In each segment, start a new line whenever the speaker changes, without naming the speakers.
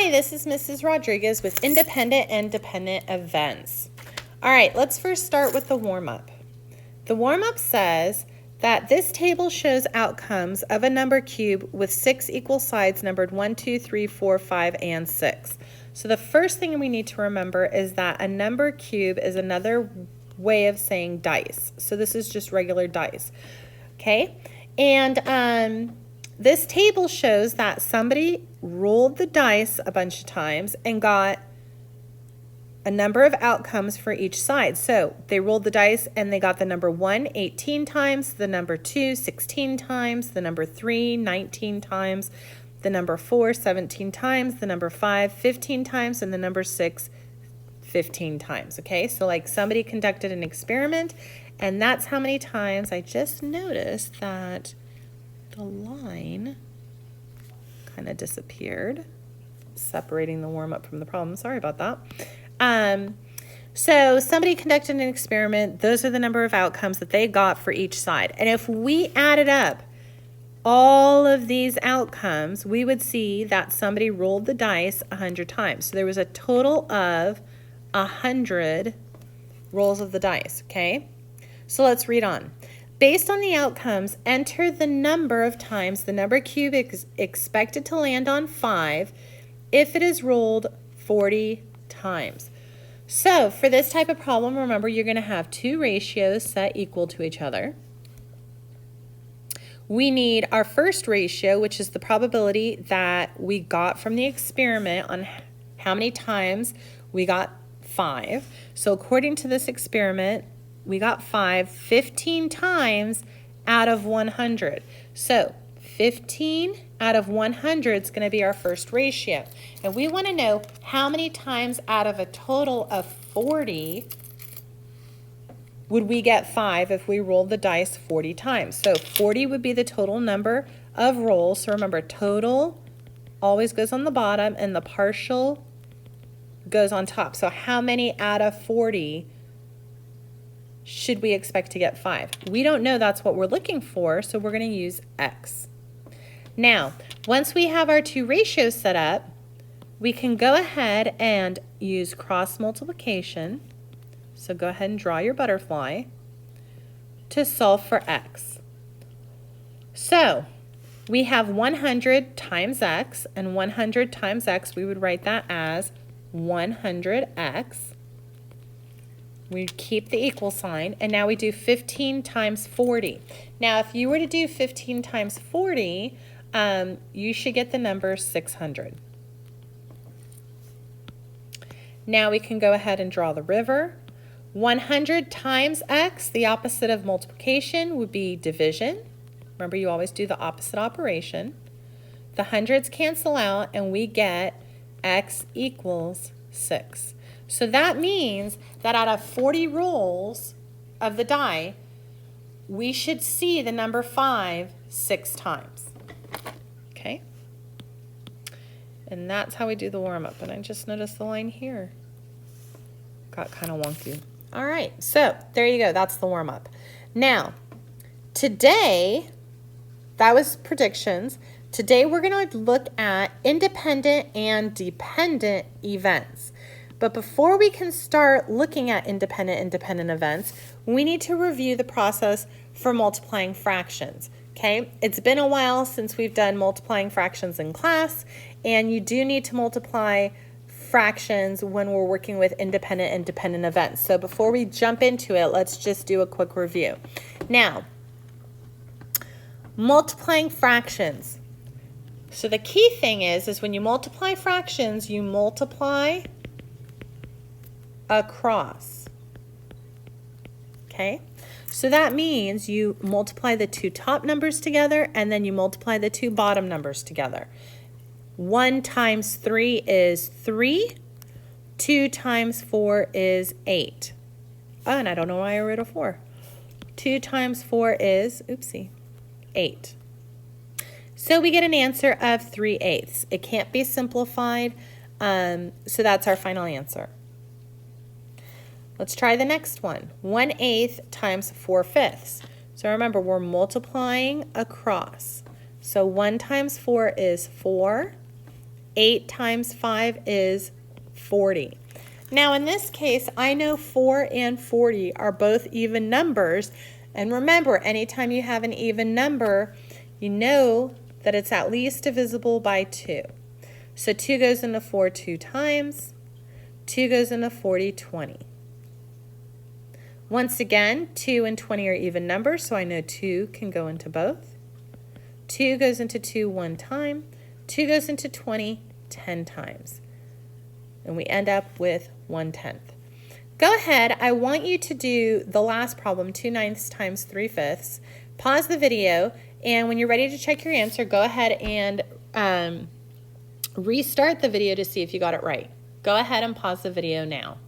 Hi, this is Mrs. Rodriguez with independent and dependent events. All right, let's first start with the warm-up. The warm-up says that this table shows outcomes of a number cube with 6 equal sides numbered 1, 2, 3, 4, 5, and 6. So the first thing we need to remember is that a number cube is another way of saying dice. So this is just regular dice, okay? And this table shows that somebody rolled the dice a bunch of times and got a number of outcomes for each side. So they rolled the dice and they got the number 1 18 times, the number 2 16 times, the number 3 19 times, the number 4 17 times, the number 5 15 times, and the number 6 15 times. Okay, so like somebody conducted an experiment and that's how many times. I just noticed that the line kind of disappeared, separating the warm-up from the problem. Sorry about that. So somebody conducted an experiment. Those are the number of outcomes that they got for each side. And if we added up all of these outcomes, we would see that somebody rolled the dice 100 times. So there was a total of 100 rolls of the dice, okay? So let's read on. Based on the outcomes, enter the number of times the number cube is expected to land on 5 if it is rolled 40 times. So for this type of problem, remember you're going to have two ratios set equal to each other. We need our first ratio, which is the probability that we got from the experiment on how many times we got 5. So according to this experiment, we got 5 15 times out of 100. So 15 out of 100 is going to be our first ratio. And we want to know how many times out of a total of 40 would we get 5 if we rolled the dice 40 times. So 40 would be the total number of rolls. So remember, total always goes on the bottom and the partial goes on top. So how many out of 40 should we expect to get 5? We don't know. That's what we're looking for, so we're going to use X. Now, once we have our two ratios set up, we can go ahead and use cross multiplication. So go ahead and draw your butterfly to solve for X. So we have 100 times X, and 100 times X, we would write that as 100X. We keep the equal sign, and now we do 15 times 40. Now, if you were to do 15 times 40, you should get the number 600. Now we can go ahead and draw the river. 100 times X, the opposite of multiplication, would be division. Remember, you always do the opposite operation. The hundreds cancel out, and we get X equals 6. So that means that out of 40 rolls of the die, we should see the number 5 6 times. Okay? And that's how we do the warm-up. And I just noticed the line here got kind of wonky. All right, so there you go. That's the warm-up. Now, today, that was predictions. Today, we're going to look at independent and dependent events. But before we can start looking at independent and dependent events, we need to review the process for multiplying fractions, okay? It's been a while since we've done multiplying fractions in class, and you do need to multiply fractions when we're working with independent and dependent events. So before we jump into it, let's just do a quick review. Now, multiplying fractions. So the key thing is when you multiply fractions, you multiply across. Okay, so that means you multiply the two top numbers together and then you multiply the two bottom numbers together. 1 times 3 is 3. 2 times 4 is 8. Oh, and I don't know why I wrote a 4. 2 times 4 is, 8. So we get an answer of 3/8. It can't be simplified, so that's our final answer. Let's try the next one. 1/8 times 4/5. So remember, we're multiplying across. So 1 times 4 is 4. 8 times 5 is 40. Now in this case, I know 4 and 40 are both even numbers. And remember, anytime you have an even number, you know that it's at least divisible by 2. So 2 goes into 4 2 times. 2 goes into 40 20. Once again, 2 and 20 are even numbers, so I know 2 can go into both. 2 goes into 2 1 time. 2 goes into 20 10 times. And we end up with 1/10. Go ahead, I want you to do the last problem, 2/9 times 3/5. Pause the video, and when you're ready to check your answer, go ahead and restart the video to see if you got it right. Go ahead and pause the video now.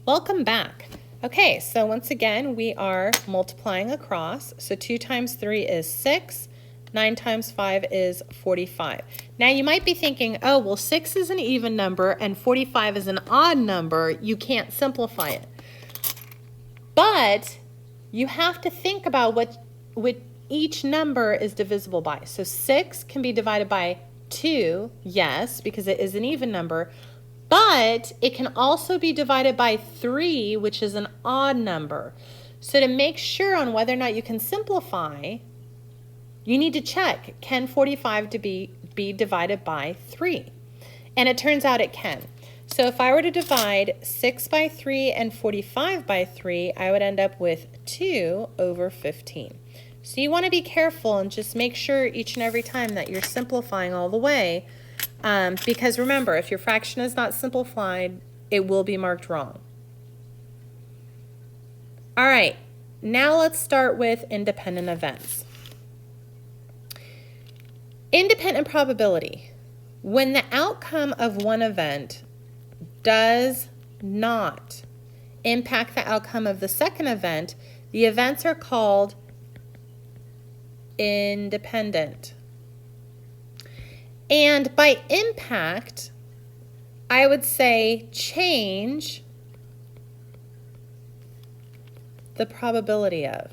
Welcome back. Okay, so once again, we are multiplying across. So 2 times 3 is 6. 9 times 5 is 45. Now you might be thinking, oh, well, 6 is an even number and 45 is an odd number. You can't simplify it. But you have to think about what each number is divisible by. So 6 can be divided by 2, yes, because it is an even number. But it can also be divided by 3, which is an odd number. So to make sure on whether or not you can simplify, you need to check, can 45 be divided by 3? And it turns out it can. So if I were to divide 6 by 3 and 45 by 3, I would end up with 2 over 15. So you want to be careful and just make sure each and every time that you're simplifying all the way. Because remember, if your fraction is not simplified, it will be marked wrong. All right, now let's start with independent events. Independent probability. When the outcome of one event does not impact the outcome of the second event, the events are called independent. And by impact, I would say change the probability of.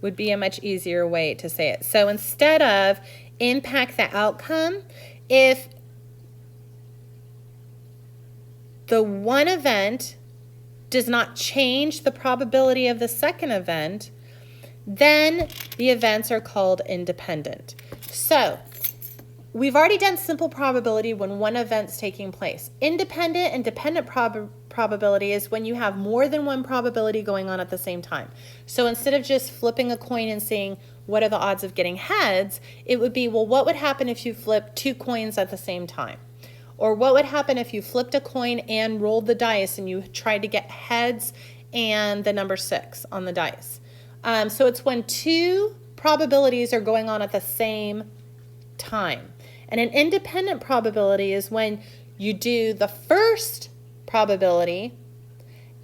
Would be a much easier way to say it. So instead of impact the outcome, if the one event does not change the probability of the second event, then the events are called independent. So we've already done simple probability when one event's taking place. Independent and dependent probability is when you have more than one probability going on at the same time. So instead of just flipping a coin and seeing what are the odds of getting heads, it would be, well, what would happen if you flipped 2 coins at the same time? Or what would happen if you flipped a coin and rolled the dice and you tried to get heads and the number 6 on the dice? So it's when 2 probabilities are going on at the same time. And an independent probability is when you do the first probability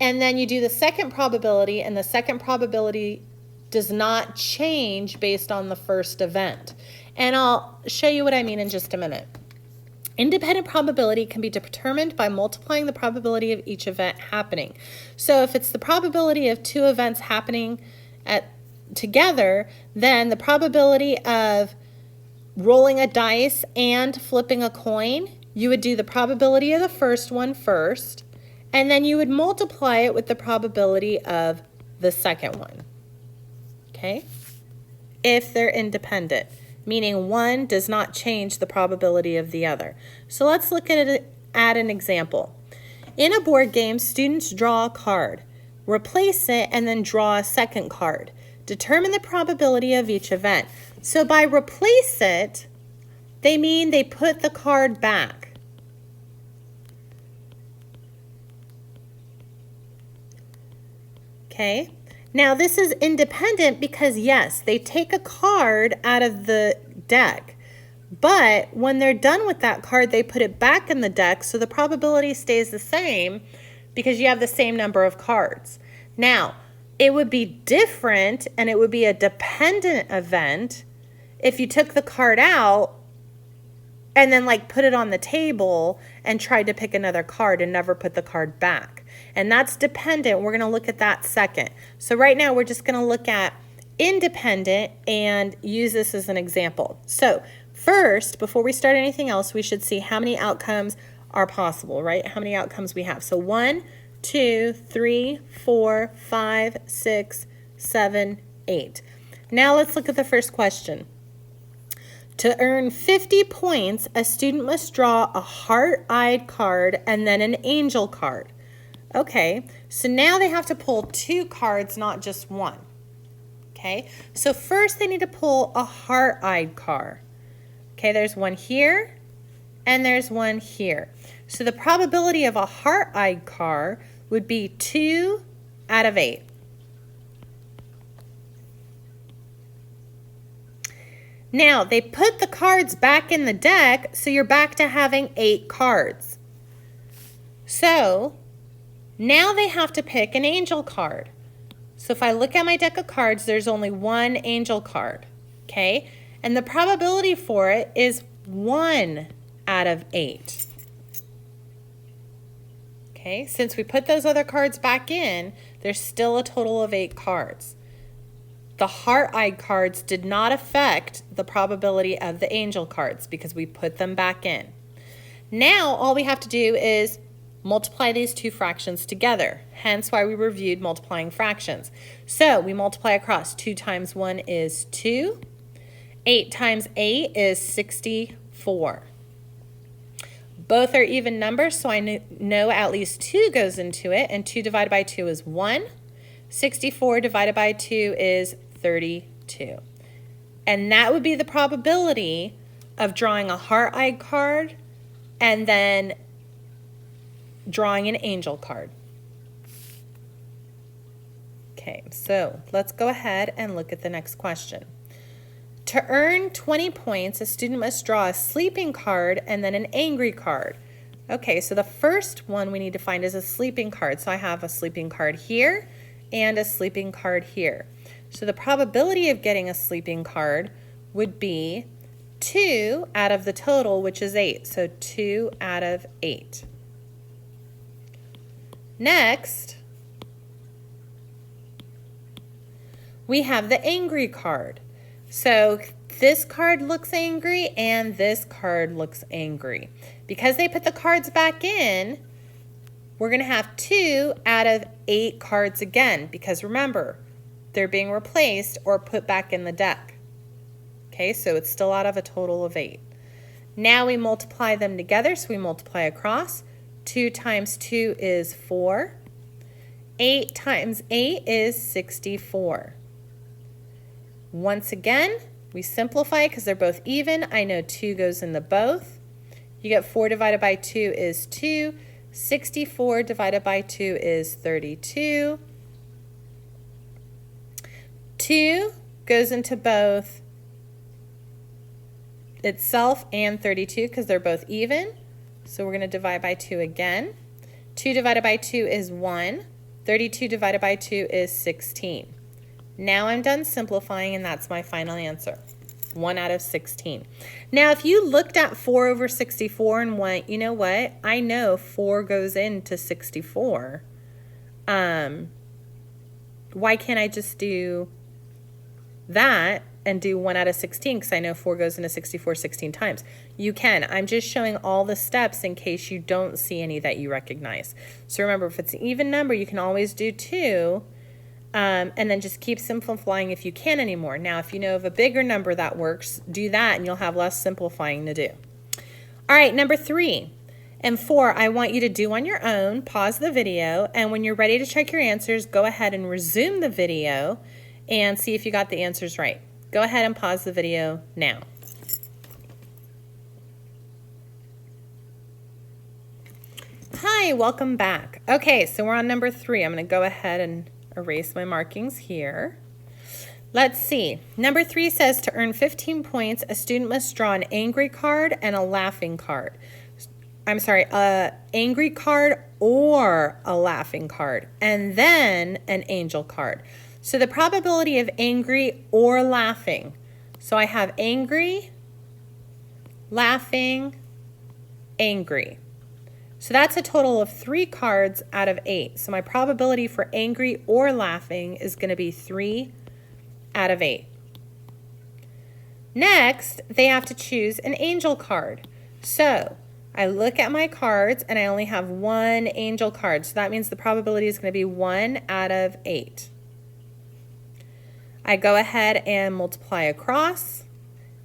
and then you do the second probability, and the second probability does not change based on the first event. And I'll show you what I mean in just a minute. Independent probability can be determined by multiplying the probability of each event happening. So if it's the probability of 2 events happening together, then the probability of rolling a dice and flipping a coin, you would do the probability of the first one first, and then you would multiply it with the probability of the second one. Okay? If they're independent, meaning one does not change the probability of the other. So let's look at an example. In a board game, students draw a card, replace it, and then draw a second card. Determine the probability of each event. So by replace it, they mean they put the card back. Okay, now this is independent because yes, they take a card out of the deck, but when they're done with that card, they put it back in the deck, so the probability stays the same because you have the same number of cards. Now, it would be different and it would be a dependent event if you took the card out and then like put it on the table and tried to pick another card and never put the card back. And that's dependent. We're going to look at that second. So right now we're just going to look at independent and use this as an example. So first, before we start anything else, we should see how many outcomes are possible, right? How many outcomes we have. So 1, 2, 3, 4, 5, 6, 7, 8. Now let's look at the first question. To earn 50 points, a student must draw a heart-eyed card and then an angel card. Okay, so now they have to pull 2 cards, not just one. Okay, so first they need to pull a heart-eyed card. Okay, there's one here and there's one here. So the probability of a heart-eyed card would be 2 out of 8. Now, they put the cards back in the deck, so you're back to having 8 cards. So, now they have to pick an angel card. So if I look at my deck of cards, there's only one angel card, okay? And the probability for it is 1 out of 8. Okay, since we put those other cards back in, there's still a total of 8 cards. The heart-eyed cards did not affect the probability of the angel cards because we put them back in. Now all we have to do is multiply these 2 fractions together, hence why we reviewed multiplying fractions. So we multiply across. 2 times 1 is 2. 8 times 8 is 64. Both are even numbers, so I know at least 2 goes into it, and 2 divided by 2 is 1. 64 divided by 2 is 32. And that would be the probability of drawing a heart-eyed card and then drawing an angel card. Okay, so let's go ahead and look at the next question. To earn 20 points, a student must draw a sleeping card and then an angry card. Okay, so the first one we need to find is a sleeping card. So I have a sleeping card here and a sleeping card here. So the probability of getting a sleeping card would be 2 out of the total, which is 8. So 2 out of 8. Next, we have the angry card. So this card looks angry and this card looks angry. Because they put the cards back in, we're going to have 2 out of 8 cards again, because remember, they're being replaced or put back in the deck. Okay, so it's still out of a total of 8. Now we multiply them together, so we multiply across. 2 times 2 is 4. 8 times 8 is 64. Once again, we simplify because they're both even. I know 2 goes into both. You get 4 divided by 2 is 2. 64 divided by 2 is 32. 2 goes into both itself and 32 because they're both even. So we're going to divide by 2 again. 2 divided by 2 is 1. 32 divided by 2 is 16. Now I'm done simplifying, and that's my final answer. 1 out of 16. Now, if you looked at 4 over 64 and went, you know what? I know 4 goes into 64. Why can't I just do that and do 1 out of 16? Because I know 4 goes into 64 16 times. You can. I'm just showing all the steps in case you don't see any that you recognize. So remember, if it's an even number, you can always do 2. And then just keep simplifying if you can anymore. Now, if you know of a bigger number that works, do that and you'll have less simplifying to do. All right, number 3 and 4, I want you to do on your own. Pause the video, and when you're ready to check your answers, go ahead and resume the video and see if you got the answers right. Go ahead and pause the video now. Hi, welcome back. Okay, so we're on number 3. I'm going to go ahead and erase my markings here. Let's see. Number 3 says to earn 15 points, a student must draw an angry card and a laughing card. I'm sorry, a angry card or a laughing card, and then an angel card. So the probability of angry or laughing. So I have angry, laughing, angry. So that's a total of 3 cards out of 8. So my probability for angry or laughing is going to be 3 out of 8. Next, they have to choose an angel card. So I look at my cards and I only have 1 angel card. So that means the probability is going to be 1 out of 8. I go ahead and multiply across,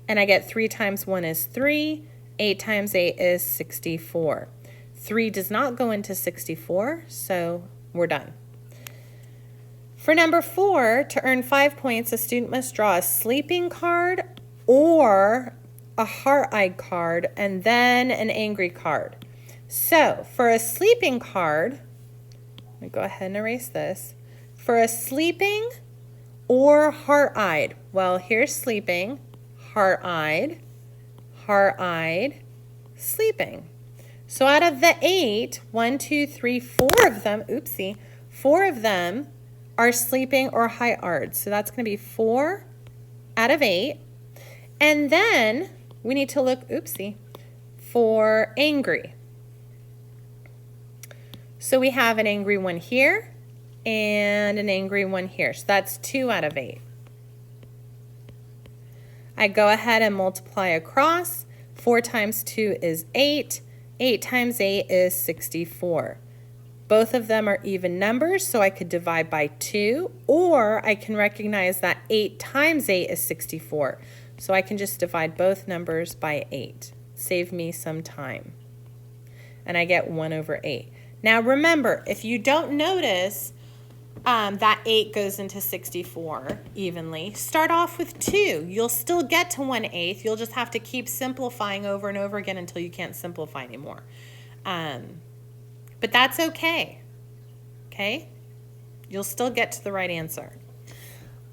and I get 3 times 1 is 3. 8 times 8 is 64. 3 does not go into 64, so we're done. For number 4, to earn 5 points, a student must draw a sleeping card or a heart-eyed card and then an angry card. So for a sleeping card, let me go ahead and erase this. For a sleeping or heart-eyed, well, here's sleeping, heart-eyed, heart-eyed, sleeping. So out of the 8, 1, 2, 3, 4 of them, 4 of them are sleeping or heart-eyed. So that's going to be 4 out of 8. And then we need to look, for angry. So we have an angry one here and an angry one here. So that's 2 out of 8. I go ahead and multiply across. 4 times 2 is 8. 8 times 8 is 64. Both of them are even numbers, so I could divide by 2, or I can recognize that 8 times 8 is 64. So I can just divide both numbers by 8. Save me some time. And I get 1 over 8. Now remember, if you don't notice that 8 goes into 64 evenly, start off with 2. You'll still get to 1/8. You'll just have to keep simplifying over and over again until you can't simplify anymore. But that's okay. Okay? You'll still get to the right answer.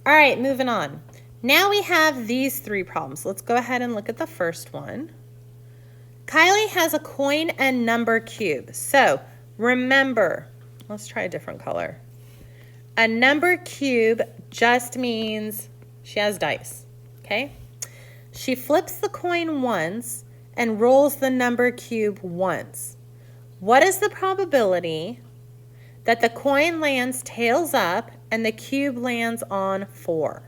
All right, moving on. Now we have these 3 problems. Let's go ahead and look at the first one. Kylie has a coin and number cube. So remember, let's try a different color. A number cube just means she has dice, okay? She flips the coin once and rolls the number cube once. What is the probability that the coin lands tails up and the cube lands on 4?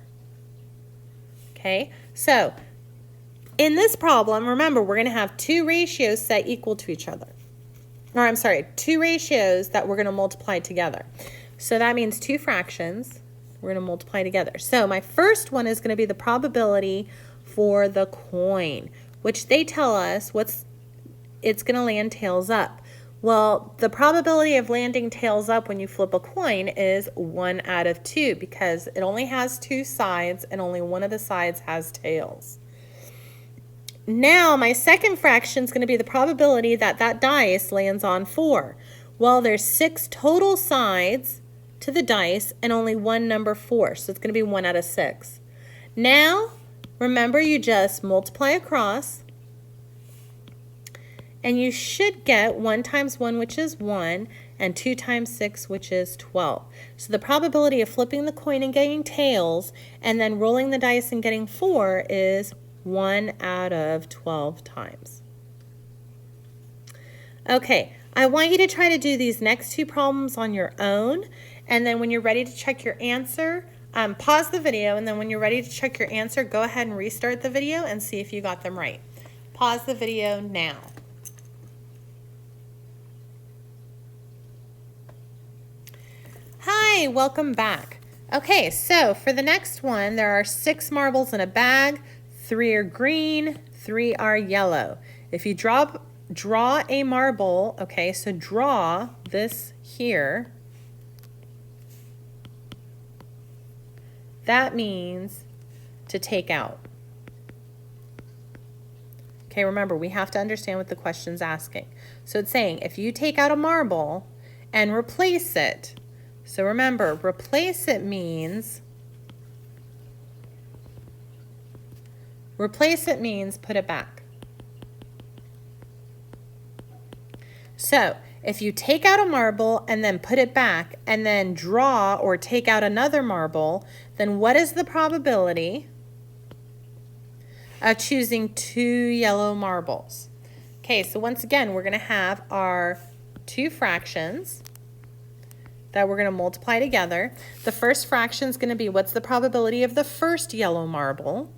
Okay, so in this problem, remember, we're going to have 2 ratios set equal to each other. Or I'm sorry, 2 ratios that we're going to multiply together. So that means 2 fractions we're going to multiply together. So my first one is going to be the probability for the coin, which they tell us it's going to land tails up. Well, the probability of landing tails up when you flip a coin is 1 out of 2 because it only has 2 sides and only one of the sides has tails. Now my second fraction is going to be the probability that that dice lands on 4. Well, there's 6 total sides to the dice and only one number 4, so it's going to be 1 out of 6. Now, remember, you just multiply across, and you should get 1 times 1, which is 1, and 2 times 6, which is 12. So the probability of flipping the coin and getting tails and then rolling the dice and getting 4 is 1 out of 12 times. Okay, I want you to try to do these next 2 problems on your own, and then when you're ready to check your answer, pause the video, and then when you're ready to check your answer, go ahead and restart the video and see if you got them right. Pause the video now. Hi, welcome back. Okay, so for the next one, there are 6 marbles in a bag. 3 are green, 3 are yellow. If you draw a marble, okay, so draw this here. That means to take out. Okay, remember, we have to understand what the question's asking. So it's saying if you take out a marble and replace it, so remember, replace it means put it back. So if you take out a marble and then put it back and then draw or take out another marble, then what is the probability of choosing 2 yellow marbles? Okay, so once again, we're going to have our two fractions that we're going to multiply together. The first fraction is going to be, what's the probability of the first yellow marble?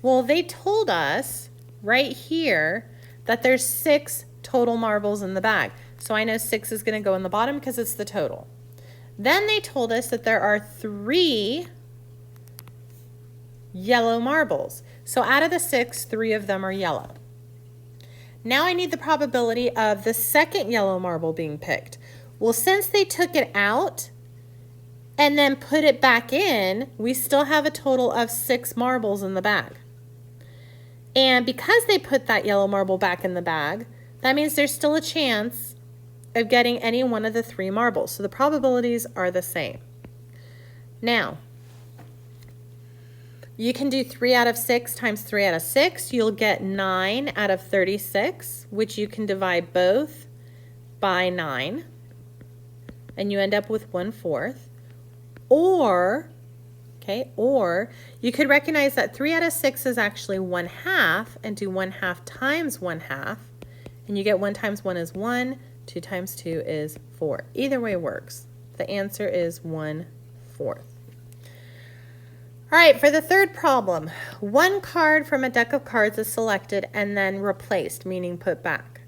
Well, they told us right here that there's 6 total marbles in the bag. So I know 6 is going to go in the bottom because it's the total. Then they told us that there are 3 yellow marbles. So out of the 6, 3 of them are yellow. Now I need the probability of the second yellow marble being picked. Well, since they took it out and then put it back in, we still have a total of 6 marbles in the bag. And because they put that yellow marble back in the bag, that means there's still a chance of getting any one of the 3 marbles. So the probabilities are the same. Now, you can do 3 out of 6 times 3 out of 6. You'll get 9 out of 36, which you can divide both by 9. And you end up with 1/4. Or you could recognize that 3 out of 6 is actually 1/2 and do 1/2 times 1/2. And you get 1 times 1 is 1, 2 times 2 is 4. Either way works. The answer is 1/4. All right, for the third problem, one card from a deck of cards is selected and then replaced, meaning put back.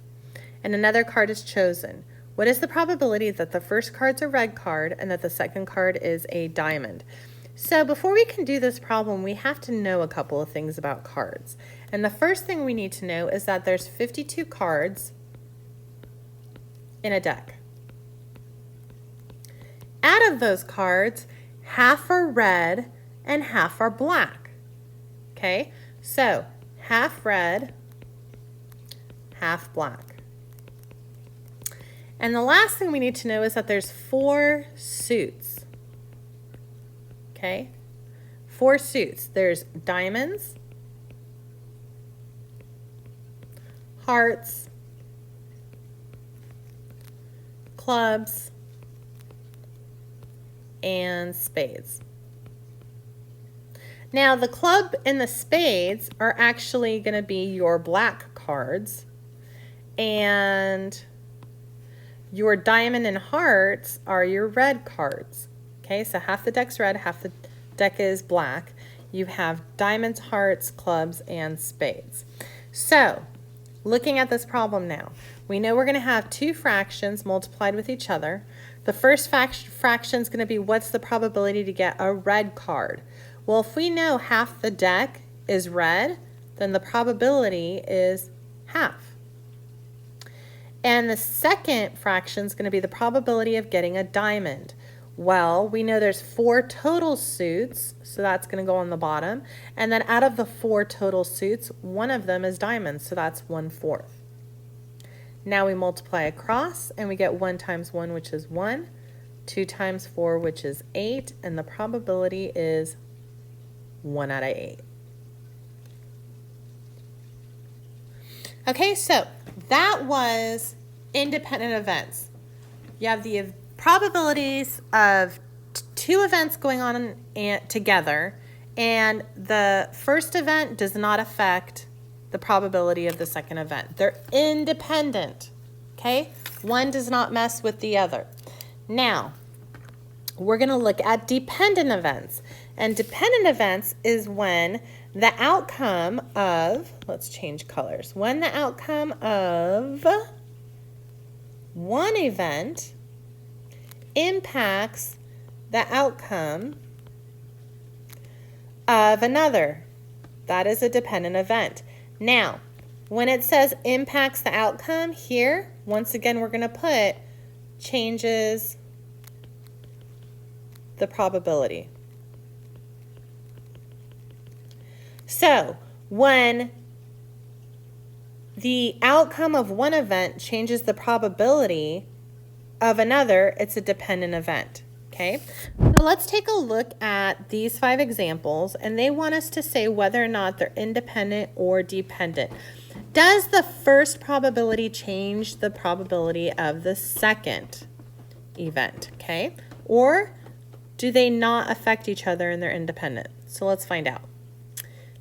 And another card is chosen. What is the probability that the first card's a red card and that the second card is a diamond? So before we can do this problem, we have to know a couple of things about cards. And the first thing we need to know is that there's 52 cards in a deck. Out of those cards, half are red and half are black. Okay, so half red, half black. And the last thing we need to know is that there's 4 suits. Okay, 4 suits. There's diamonds, hearts, clubs, and spades. Now, the club and the spades are actually going to be your black cards, and your diamond and hearts are your red cards. Okay, so half the deck's red, half the deck is black. You have diamonds, hearts, clubs, and spades. So, looking at this problem now, we know we're going to have 2 fractions multiplied with each other. The first fraction is going to be, what's the probability to get a red card? Well, if we know half the deck is red, then the probability is half. And the second fraction is going to be the probability of getting a diamond. Well, we know there's 4 total suits, so that's going to go on the bottom. And then out of the 4 total suits, one of them is diamonds, so that's 1/4. Now we multiply across, and we get 1 times 1, which is 1, 2 times 4, which is 8, and the probability is 1 out of 8. Okay, so that was independent events. You have the probabilities of 2 events going on together, and the first event does not affect the probability of the second event. They're independent, okay? One does not mess with the other. Now, we're going to look at dependent events. And dependent events is when the outcome of, let's change colors, when the outcome of one event impacts the outcome of another. That is a dependent event. Now, when it says impacts the outcome here, once again, we're going to put changes the probability. So, when the outcome of one event changes the probability of another, it's a dependent event, okay? So let's take a look at these 5 examples, and they want us to say whether or not they're independent or dependent. Does the first probability change the probability of the second event, okay? Or do they not affect each other and they're independent? So let's find out.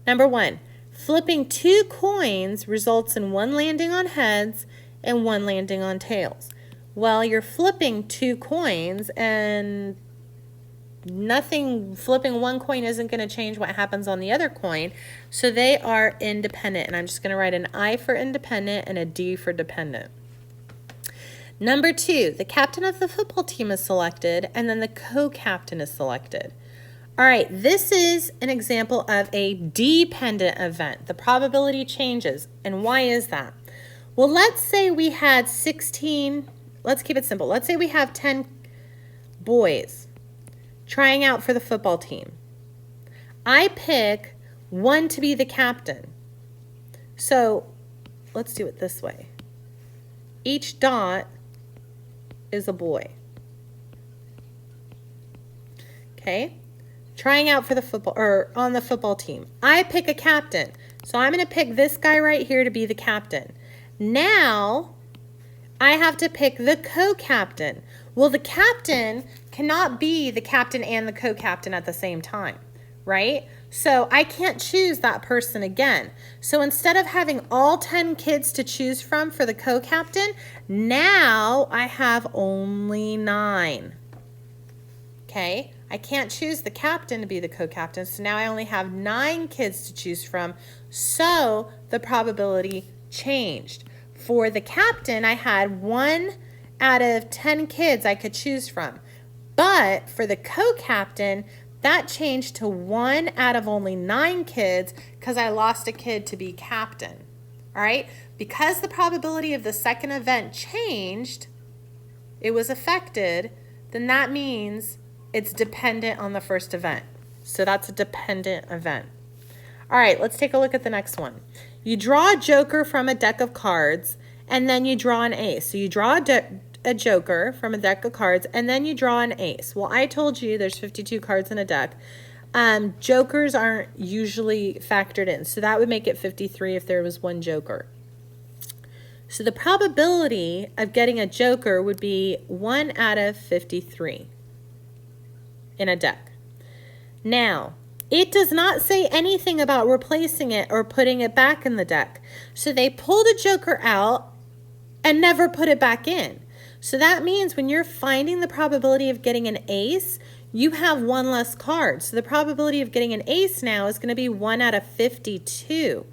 Number 1, flipping 2 coins results in one landing on heads and one landing on tails. Well, you're flipping two coins, and flipping one coin isn't going to change what happens on the other coin. So they are independent. And I'm just going to write an I for independent and a D for dependent. Number 2, the captain of the football team is selected, and then the co-captain is selected. All right, this is an example of a dependent event. The probability changes. And why is that? Well, let's say we had 16, let's keep it simple. Let's say we have 10 boys trying out for the football team. I pick one to be the captain. So let's do it this way. Each dot is a boy. Okay? Trying out for the football, or on the football team. I pick a captain. So I'm going to pick this guy right here to be the captain. Now, I have to pick the co-captain. Well, the captain cannot be the captain and the co-captain at the same time, right? So I can't choose that person again. So instead of having all 10 kids to choose from for the co-captain, now I have only 9. Okay? I can't choose the captain to be the co-captain, so now I only have 9 kids to choose from, so the probability changed. For the captain, I had 1 out of 10 kids I could choose from, but for the co-captain, that changed to 1 out of only 9 kids because I lost a kid to be captain. All right? Because the probability of the second event changed, it was affected, then that means it's dependent on the first event. So that's a dependent event. All right, let's take a look at the next one. You draw a joker from a deck of cards, and then you draw an ace. So you draw a joker from a deck of cards, and then you draw an ace. Well, I told you there's 52 cards in a deck. Jokers aren't usually factored in, so that would make it 53 if there was 1 joker. So the probability of getting a joker would be 1 out of 53 in a deck. Now, it does not say anything about replacing it or putting it back in the deck. So they pulled a joker out and never put it back in. So that means when you're finding the probability of getting an ace, you have 1 less card. So the probability of getting an ace now is going to be 1 out of 52.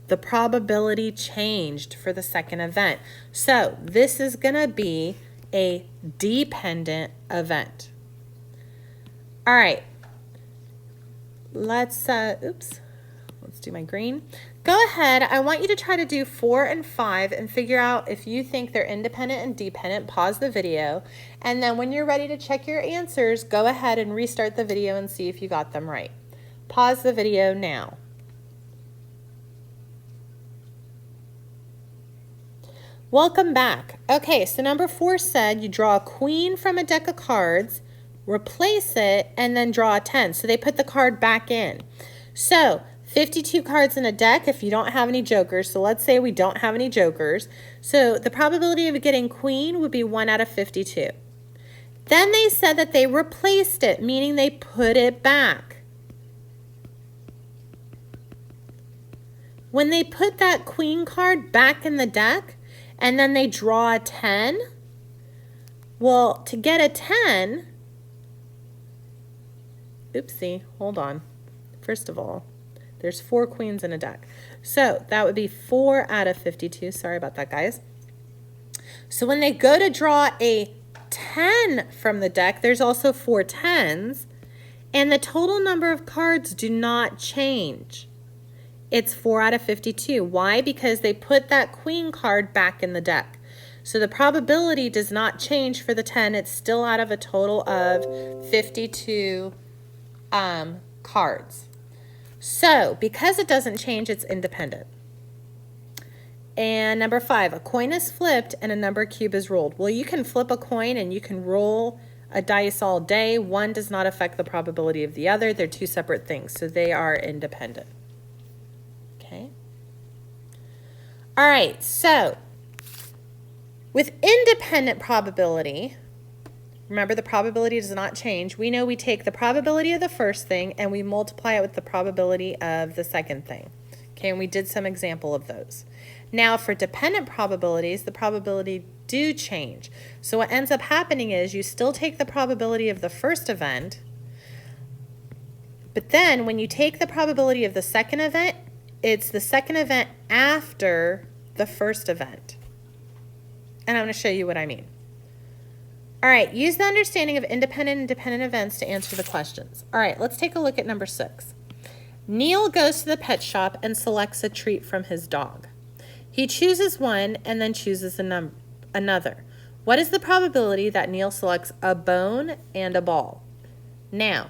The probability changed for the second event. So this is going to be a dependent event. All right. Let's do my green. Go ahead. I want you to try to do 4 and 5 and figure out if you think they're independent and dependent. Pause the video. And then when you're ready to check your answers, go ahead and restart the video and see if you got them right. Pause the video now. Welcome back. Okay, so number 4 said you draw a queen from a deck of cards, replace it, and then draw a 10. So they put the card back in. So 52 cards in a deck if you don't have any jokers. So let's say we don't have any jokers. So the probability of getting queen would be 1 out of 52. Then they said that they replaced it, meaning they put it back. When they put that queen card back in the deck, and then they draw a 10, well, to get a 10, oopsie, hold on. First of all, there's 4 queens in a deck. So that would be 4 out of 52. Sorry about that, guys. So when they go to draw a 10 from the deck, there's also 4 10s, and the total number of cards do not change. It's 4 out of 52. Why? Because they put that queen card back in the deck. So the probability does not change for the 10. It's still out of a total of 52 cards. So because it doesn't change, it's independent. And number 5, a coin is flipped and a number cube is rolled. Well, you can flip a coin and you can roll a dice all day. One does not affect the probability of the other. They're 2 separate things, so they are independent. Okay. All right, so with independent probability, remember the probability does not change. We know we take the probability of the first thing and we multiply it with the probability of the second thing. Okay, and we did some example of those. Now for dependent probabilities, the probability do change. So what ends up happening is you still take the probability of the first event, but then when you take the probability of the second event, it's the second event after the first event. And I'm going to show you what I mean. All right, use the understanding of independent and dependent events to answer the questions. All right, let's take a look at number 6. Neil goes to the pet shop and selects a treat from his dog. He chooses one and then chooses another. What is the probability that Neil selects a bone and a ball? Now,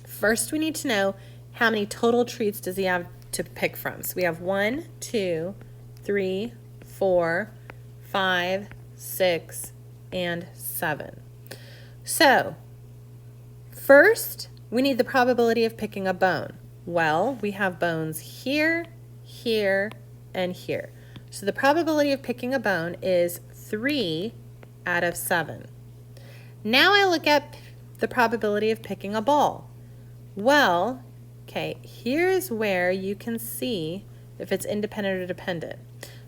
first we need to know how many total treats does he have to pick from. So we have 1, 2, 3, 4, 5, 6, and 7. So, first, we need the probability of picking a bone. Well, we have bones here, here, and here. So the probability of picking a bone is 3 out of 7. Now I look at the probability of picking a ball. Well, okay, here's where you can see if it's independent or dependent.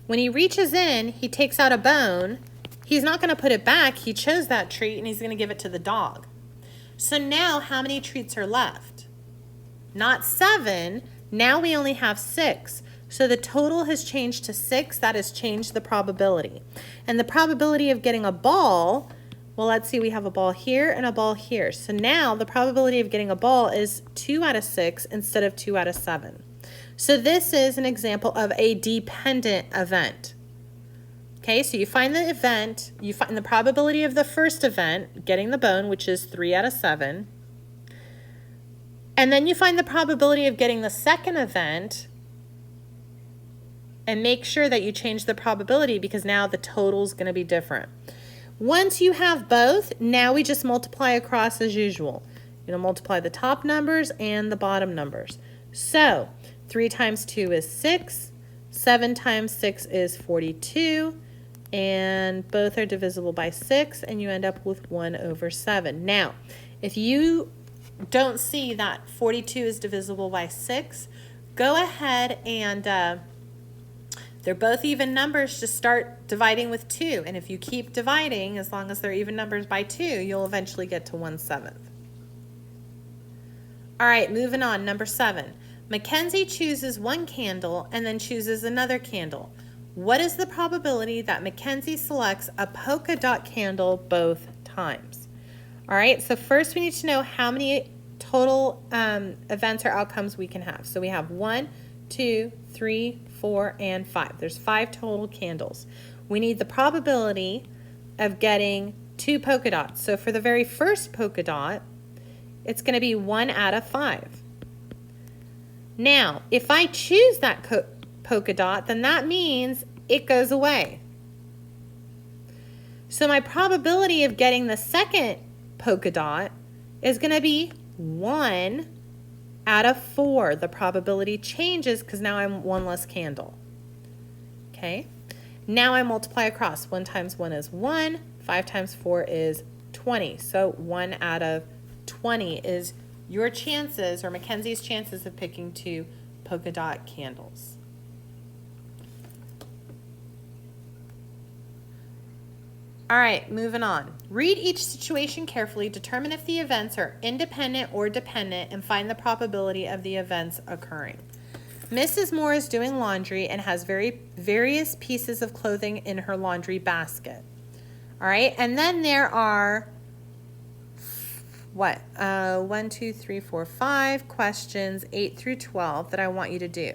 When he reaches in, he takes out a bone. He's not going to put it back. He chose that treat and he's going to give it to the dog. So now how many treats are left? Not 7. Now we only have 6. So the total has changed to 6. That has changed the probability. And the probability of getting a ball, well, let's see, we have a ball here and a ball here. So now the probability of getting a ball is 2 out of 6 instead of 2 out of 7. So this is an example of a dependent event. Okay, so you find the event, you find the probability of the first event, getting the bone, which is 3 out of 7. And then you find the probability of getting the second event, and make sure that you change the probability because now the total is going to be different. Once you have both, now we just multiply across as usual. Multiply the top numbers and the bottom numbers. So 3 times 2 is 6, 7 times 6 is 42, and both are divisible by 6, and you end up with 1 over 7. Now, if you don't see that 42 is divisible by 6, go ahead and they're both even numbers, just start dividing with 2. And if you keep dividing, as long as they're even numbers by 2, you'll eventually get to 1/7. All right, moving on, number 7. Mackenzie chooses one candle and then chooses another candle. What is the probability that Mackenzie selects a polka dot candle both times? All right, so first we need to know how many total events or outcomes we can have. So we have 1, 2, 3, 4, and 5. There's 5 total candles. We need the probability of getting 2 polka dots. So for the very first polka dot, it's going to be 1 out of 5. Now, if I choose that polka dot, then that means it goes away. So my probability of getting the second polka dot is going to be 1 out of 4. The probability changes because now I'm 1 less candle. Okay, now I multiply across. 1 times 1 is 1, 5 times 4 is 20. So 1 out of 20 is your chances, or Mackenzie's chances, of picking 2 polka dot candles. All right, moving on. Read each situation carefully, determine if the events are independent or dependent, and find the probability of the events occurring. Mrs. Moore is doing laundry and has various pieces of clothing in her laundry basket. All right, and then there are 1, 2, 3, 4, 5 questions, 8 through 12, that I want you to do.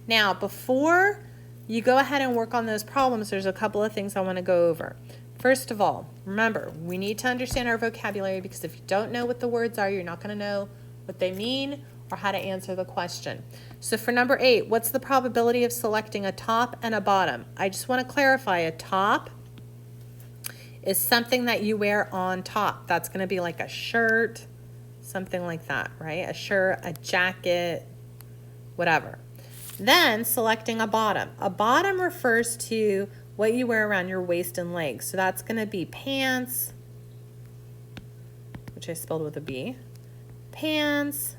Now, before you go ahead and work on those problems, there's a couple of things I want to go over. First of all, remember, we need to understand our vocabulary, because if you don't know what the words are, you're not going to know what they mean or how to answer the question. So for number 8, what's the probability of selecting a top and a bottom? I just want to clarify, a top is something that you wear on top. That's going to be like a shirt, something like that, right? A shirt, a jacket, whatever. Then selecting a bottom. A bottom refers to what you wear around your waist and legs. So that's going to be pants, which I spelled with a B, pants,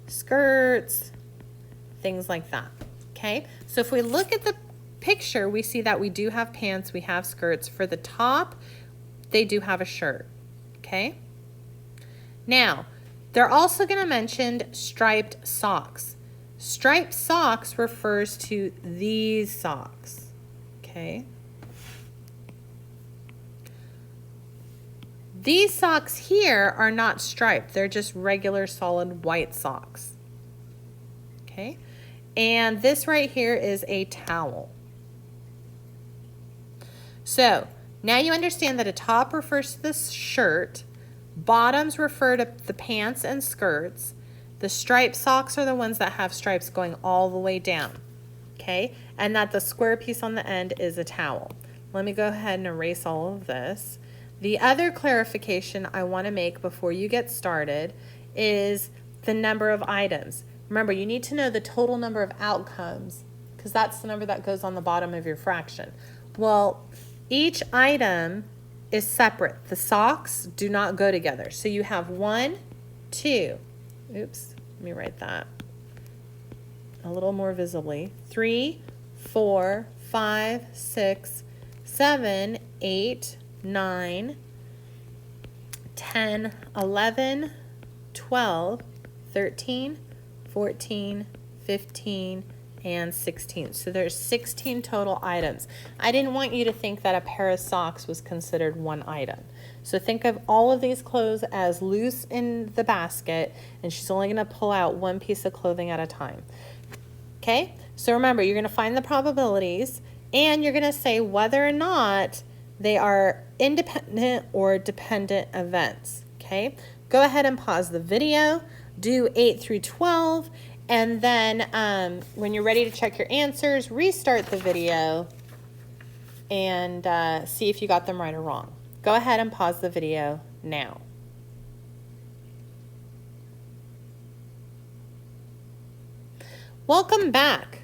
skirts, things like that. Okay, so if we look at the picture, we see that we do have pants, we have skirts. For the top, they do have a shirt, okay? Now, they're also going to mention striped socks. Striped socks refers to these socks, okay? These socks here are not striped. They're just regular solid white socks, okay? And this right here is a towel. So now you understand that a top refers to the shirt, bottoms refer to the pants and skirts, the striped socks are the ones that have stripes going all the way down, okay? And that the square piece on the end is a towel. Let me go ahead and erase all of this. The other clarification I want to make before you get started is the number of items. Remember, you need to know the total number of outcomes because that's the number that goes on the bottom of your fraction. Well, each item is separate. The socks do not go together. So you have 1, 2, oops, let me write that a little more visibly, 3, 4, 5, 6, 7, 8, 9, 10, 11, 12, 13, 14, 15, and 16. So there's 16 total items. I didn't want you to think that a pair of socks was considered one item. So think of all of these clothes as loose in the basket, and she's only going to pull out one piece of clothing at a time. Okay? So remember, you're going to find the probabilities, and you're going to say whether or not they are independent or dependent events. Okay? Go ahead and pause the video, do 8 through 12, and then when you're ready to check your answers, restart the video and see if you got them right or wrong. Go ahead and pause the video now. Welcome back.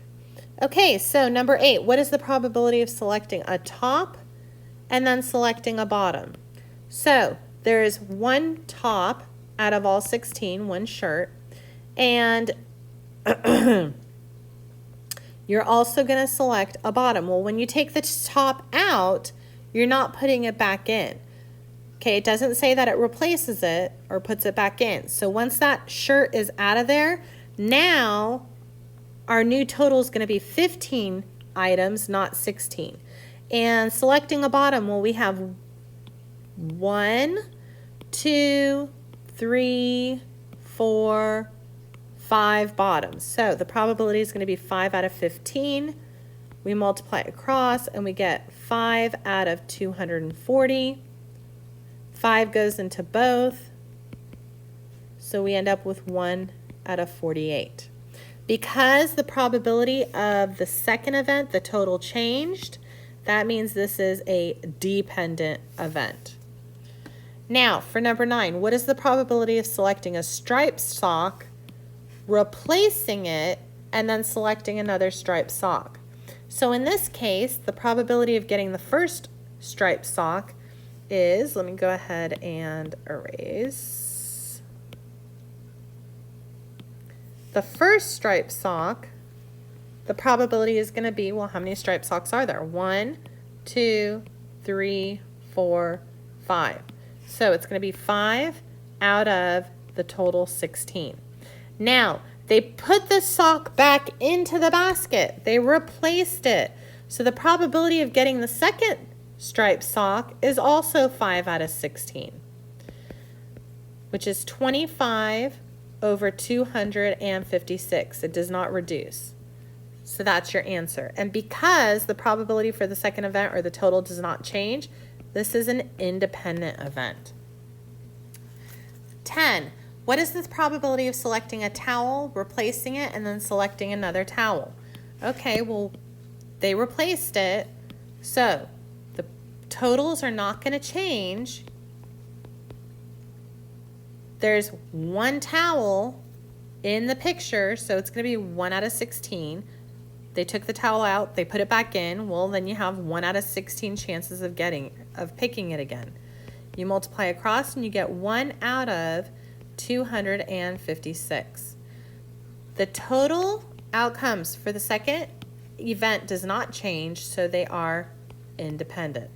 Okay, so number 8, what is the probability of selecting a top and then selecting a bottom? So there is one top out of all 16, one shirt, and you're also going to select a bottom. Well, when you take the top out, you're not putting it back in. Okay, it doesn't say that it replaces it or puts it back in. So once that shirt is out of there, now our new total is going to be 15 items, not 16. And selecting a bottom, well, we have 1, 2, 3, 4, 5 bottoms. So the probability is going to be 5 out of 15. We multiply across and we get 5 out of 240. 5 goes into both. So we end up with 1 out of 48. Because the probability of the second event, the total changed, that means this is a dependent event. Now, for number 9, what is the probability of selecting a striped sock, replacing it, and then selecting another striped sock? So in this case, the probability of getting the first striped sock is, let me go ahead and erase. The first striped sock, the probability is going to be, well, how many striped socks are there? 1, 2, 3, 4, 5. So it's going to be 5 out of the total 16. Now, they put the sock back into the basket. They replaced it. So the probability of getting the second striped sock is also 5 out of 16, which is 25 over 256. It does not reduce. So that's your answer. And because the probability for the second event or the total does not change, this is an independent event. 10. What is the probability of selecting a towel, replacing it, and then selecting another towel? Okay, well, they replaced it, so the totals are not going to change. There's one towel in the picture, so it's going to be 1 out of 16. They took the towel out, they put it back in. Well, then you have 1 out of 16 chances of picking it again. You multiply across and you get 1 out of 256. The total outcomes for the second event does not change, so they are independent.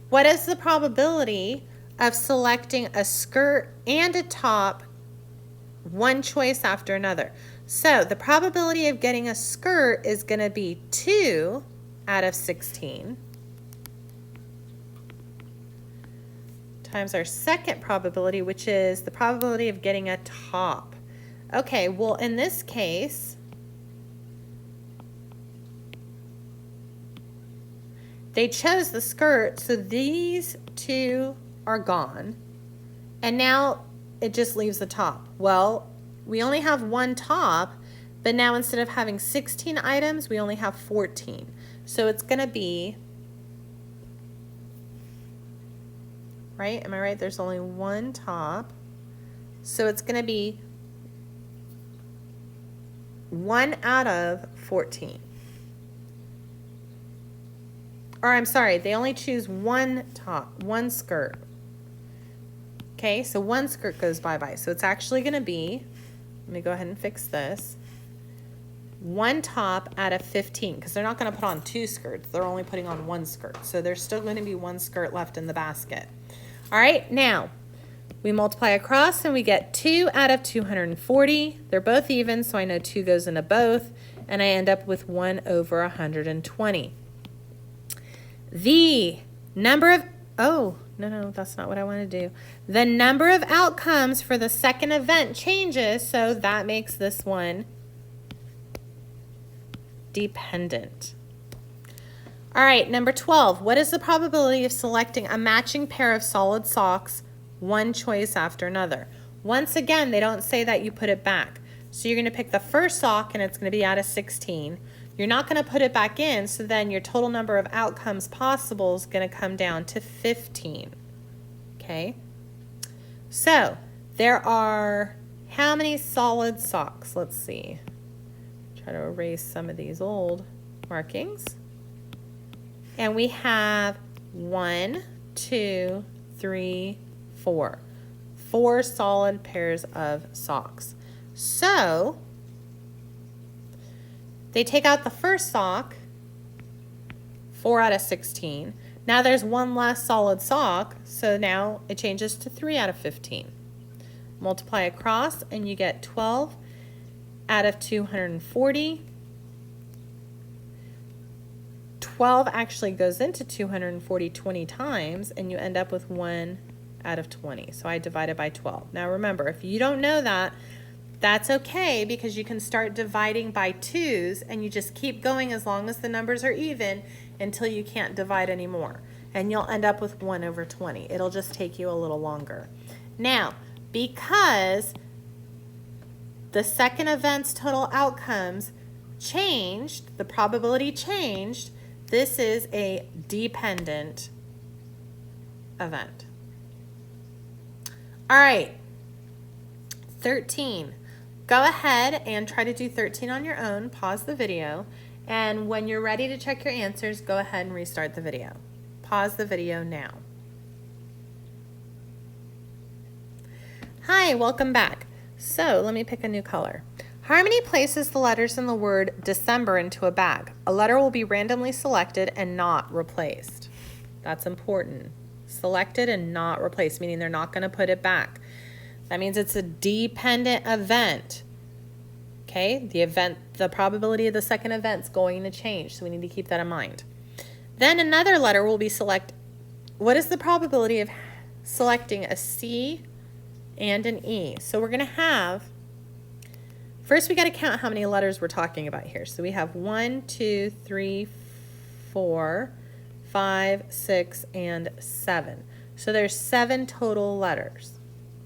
What is the probability of selecting a skirt and a top, one choice after another? So the probability of getting a skirt is going to be 2 out of 16 times our second probability, which is the probability of getting a top. Okay, well, in this case, they chose the skirt, so these two are gone. And now it just leaves the top. Well, we only have one top, but now instead of having 16 items, we only have 14. So it's going to be, right? Am I right? There's only one top. So it's going to be 1 out of 14. Or I'm sorry, they only choose one top, one skirt. Okay, so one skirt goes bye-bye. So it's actually going to be, let me go ahead and fix this, 1 top out of 15, because they're not going to put on 2 skirts. They're only putting on 1 skirt. So there's still going to be 1 skirt left in the basket. All right, now we multiply across and we get 2 out of 240. They're both even, so I know 2 goes into both, and I end up with 1 over 120. The number of, oh, no, that's not what I want to do. The number of outcomes for the second event changes, so that makes this one dependent. All right, number 12. What is the probability of selecting a matching pair of solid socks, one choice after another? Once again, they don't say that you put it back. So you're going to pick the first sock, and it's going to be out of 16. You're not going to put it back in, so then your total number of outcomes possible is going to come down to 15. Okay? So there are how many solid socks? Let's see. Try to erase some of these old markings. And we have 1, 2, 3, 4. 4 solid pairs of socks. So they take out the first sock, 4 out of 16. Now there's 1 less solid sock, so now it changes to 3 out of 15. Multiply across and you get 12 out of 240. 12 actually goes into 240 20 times, and you end up with 1 out of 20. So I divided by 12. Now remember, if you don't know that, that's okay, because you can start dividing by 2's and you just keep going as long as the numbers are even until you can't divide anymore. And you'll end up with 1 over 20. It'll just take you a little longer. Now, because the second event's total outcomes changed, the probability changed, this is a dependent event. All right, 13. Go ahead and try to do 13 on your own. Pause the video. And when you're ready to check your answers, go ahead and restart the video. Pause the video now. Hi, welcome back. So let me pick a new color. Harmony places the letters in the word December into a bag. A letter will be randomly selected and not replaced. That's important. Selected and not replaced, meaning they're not going to put it back. That means it's a dependent event. Okay, the probability of the second event's going to change, so we need to keep that in mind. Then another letter will be selected. What is the probability of selecting a C and an E? So we're going to have, first we got to count how many letters we're talking about here. So we have 1, 2, 3, 4, 5, 6, and 7. So there's 7 total letters.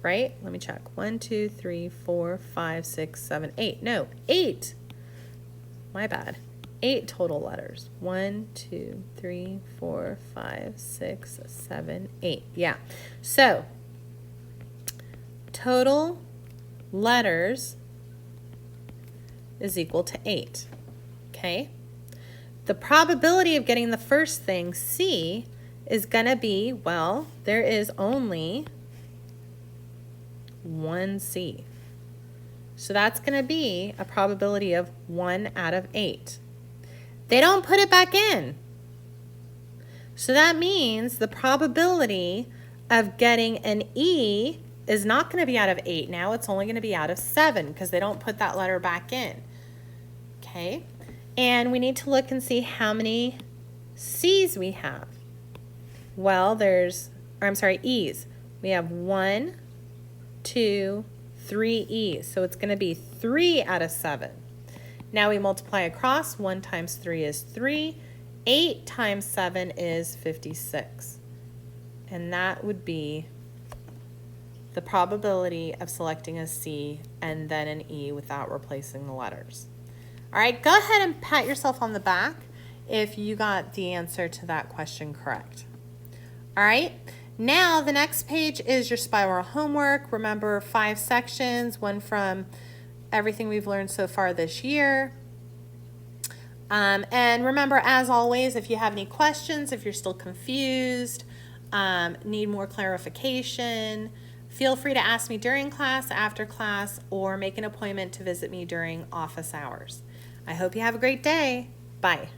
Right? Let me check. 1, 2, 3, 4, 5, 6, 7, 8. No, 8. My bad. 8 total letters. 1, 2, 3, 4, 5, 6, 7, 8. Yeah. So, total letters is equal to 8. Okay? The probability of getting the first thing, C, is going to be, well, there is only 1 C. So that's going to be a probability of 1 out of 8. They don't put it back in. So that means the probability of getting an E is not going to be out of 8 now. It's only going to be out of 7 because they don't put that letter back in. Okay? And we need to look and see how many C's we have. Well, E's. We have 1, 2, 3 E's. So it's going to be 3 out of 7. Now we multiply across. 1 times 3 is 3. 8 times 7 is 56. And that would be the probability of selecting a C and then an E without replacing the letters. All right, go ahead and pat yourself on the back if you got the answer to that question correct. All right, now the next page is your spiral homework. Remember, 5 sections, one from everything we've learned so far this year. And remember, as always, if you have any questions, if you're still confused, need more clarification, feel free to ask me during class, after class, or make an appointment to visit me during office hours. I hope you have a great day. Bye.